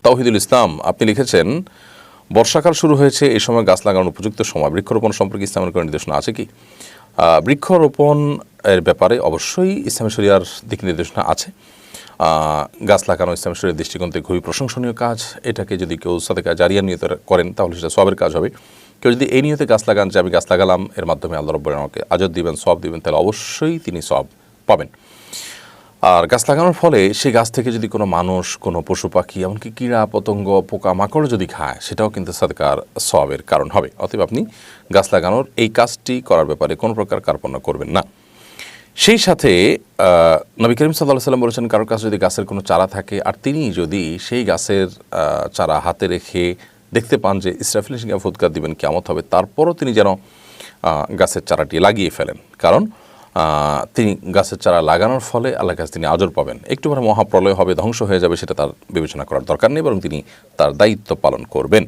তাওহিদুল ইসলাম, আপনি লিখেছেন বর্ষাকাল শুরু হয়েছে, এই সময় গাছ লাগানোর উপযুক্ত সময়। বৃক্ষরোপণ সম্পর্কে ইসলামের কোনো নির্দেশনা আছে কি? বৃক্ষরোপণ এর ব্যাপারে অবশ্যই ইসলামী শরিয়ার দিক নির্দেশনা আছে। গাছ লাগানো ইসলামী শরিয়ার দৃষ্টিকোণ থেকে খুবই প্রশংসনীয় কাজ। এটাকে যদি কেউ সাদেকা জারিয়া নিয়ত করেন তাহলে সেটা সওয়াবের কাজ হবে। কেউ যদি এই নিয়তে গাছ লাগান যে আমি গাছ লাগালাম, এর মাধ্যমে আল্লাহ রাব্বুল আলামিন আমাকে আজর দিবেন, সওয়াব দিবেন, তাহলে অবশ্যই তিনি সওয়াব পাবেন। আর গাছ লাগানোর ফলে সেই গাছ থেকে যদি কোনো মানুষ, কোনো পশু পাখি, এমনকি কীড়া পতঙ্গ, পোকা মাকড় যদি খায়, সেটাও কিন্তু সাদকার সওয়াবের কারণ হবে। অতএব আপনি গাছ লাগানোর এই কাজটি করার ব্যাপারে কোনো প্রকার কার্পণ্য করবেন না। সেই সাথে নবী করিম সাল্লাল্লাহু আলাইহি ওয়াসাল্লাম বলেছেন, কারোর কাছে যদি গাছের কোনো চারা থাকে আর তিনি যদি সেই গাছের চারা হাতে রেখে দেখতে পান যে ইসরাফিল সিংহা ফুৎকার দিবেন, কিয়ামত হবে, তারপরও তিনি যেন গাছের চারাটি লাগিয়ে ফেলেন। কারণ তিনি গাছের চারা লাগানোর ফলে আল্লাহর কাছে তিনি আজর পাবেন। একটু পরে মহাপ্রলয় হবে, ধ্বংস হয়ে যাবে, সেটা তার বিবেচনা করার দরকার নেই, বরং তিনি তার দায়িত্ব পালন করবেন।